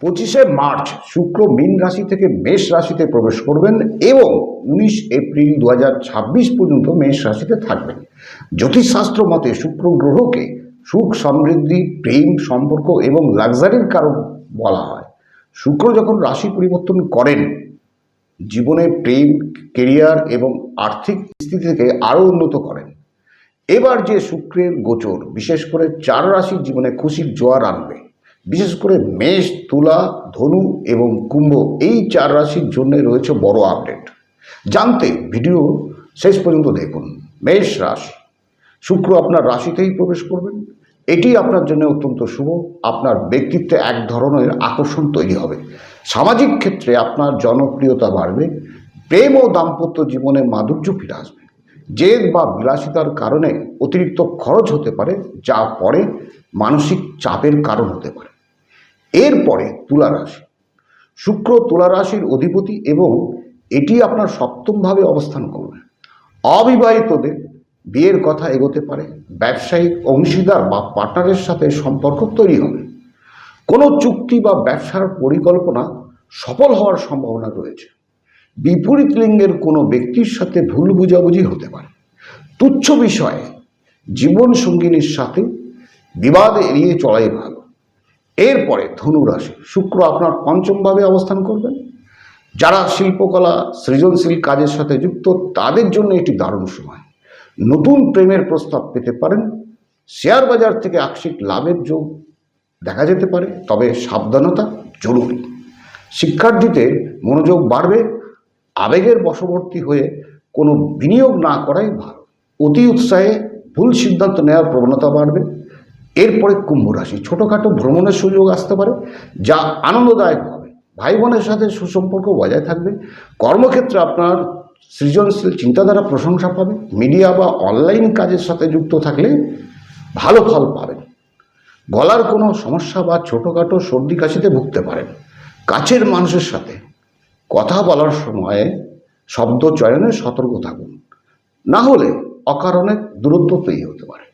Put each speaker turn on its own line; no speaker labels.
25 March শুক্র মীন রাশি থেকে মেষ রাশিতে প্রবেশ করবেন এবং 19 এপ্রিল 2026 পর্যন্ত মেষ রাশিতে থাকবেন। জ্যোতিষশাস্ত্র মতে শুক্র গ্রহকে সুখ, সমৃদ্ধি, প্রেম, সম্পর্ক এবং লাক্সারির কারণ বলা হয়। শুক্র যখন রাশি পরিবর্তন করেন, জীবনে প্রেম, কেরিয়ার এবং আর্থিক স্থিতি থেকে আরও উন্নত করেন। এবার যে শুক্রের গোচর বিশেষ করে 4 রাশির জীবনে খুশির জোয়ার আনবে। বিশেষ করে মেষ, তুলা, ধনু এবং কুম্ভ এই 4 রাশির জন্য রয়েছে বড় আপডেট। জানতে ভিডিও শেষ পর্যন্ত দেখুন। মেষ রাশি, শুক্র আপনার রাশিতেই প্রবেশ করবেন। এটি আপনার জন্য অত্যন্ত শুভ। আপনার ব্যক্তিত্বে এক ধরনের আকর্ষণ তৈরি হবে। সামাজিক ক্ষেত্রে আপনার জনপ্রিয়তা বাড়বে। প্রেম ও দাম্পত্য জীবনে মাধুর্য ফিরে আসবে। জেদ বা বিলাসিতার কারণে অতিরিক্ত খরচ হতে পারে, যা পরে মানসিক চাপের কারণ হতে পারে। এরপরে তুলা রাশি, শুক্র তুলা রাশির অধিপতি এবং এটি আপনার সপ্তমভাবে অবস্থান করবে। অবিবাহিতদের বিয়ের কথা এগোতে পারে। ব্যবসায়িক অংশীদার বা পার্টনারের সাথে সম্পর্ক তৈরি হবে। কোনো চুক্তি বা ব্যবসার পরিকল্পনা সফল হওয়ার সম্ভাবনা রয়েছে। বিপরীত লিঙ্গের কোনো ব্যক্তির সাথে ভুল বোঝাবুঝি হতে পারে। তুচ্ছ বিষয়ে জীবন সঙ্গিনীর সাথে বিবাদ এড়িয়ে চলাই ভালো। এরপরে ধনু রাশি, শুক্র আপনার পঞ্চমভাবে অবস্থান করবেন। যারা শিল্পকলা, সৃজনশীল কাজের সাথে যুক্ত তাদের জন্য এটি দারুণ সময়। নতুন প্রেমের প্রস্তাব পেতে পারেন। শেয়ার বাজার থেকে আংশিক লাভের যোগ দেখা যেতে পারে, তবে সাবধানতা জরুরি। শিক্ষার্থীদের মনোযোগ বাড়বে। আবেগের বশবর্তী হয়ে কোনো বিনিয়োগ না করাই ভালো। অতি উৎসাহে ভুল সিদ্ধান্ত নেওয়ার প্রবণতা বাড়বে। এরপরে কুম্ভ রাশি, ছোটোখাটো ভ্রমণের সুযোগ আসতে পারে, যা আনন্দদায়ক হবে। ভাই বোনের সাথে সুসম্পর্ক বজায় থাকবে। কর্মক্ষেত্রে আপনার সৃজনশীল চিন্তাধারা প্রশংসা পাবে। মিডিয়া বা অনলাইন কাজের সাথে যুক্ত থাকলে ভালো ফল পাবেন। গলার কোনো সমস্যা বা ছোটোখাটো সর্দি কাশিতে ভুগতে পারেন। কাছের মানুষের সাথে কথা বলার সময়ে শব্দ চয়নে সতর্ক থাকুন, না হলে অকারণে দূরত্ব তৈরি হতে পারে।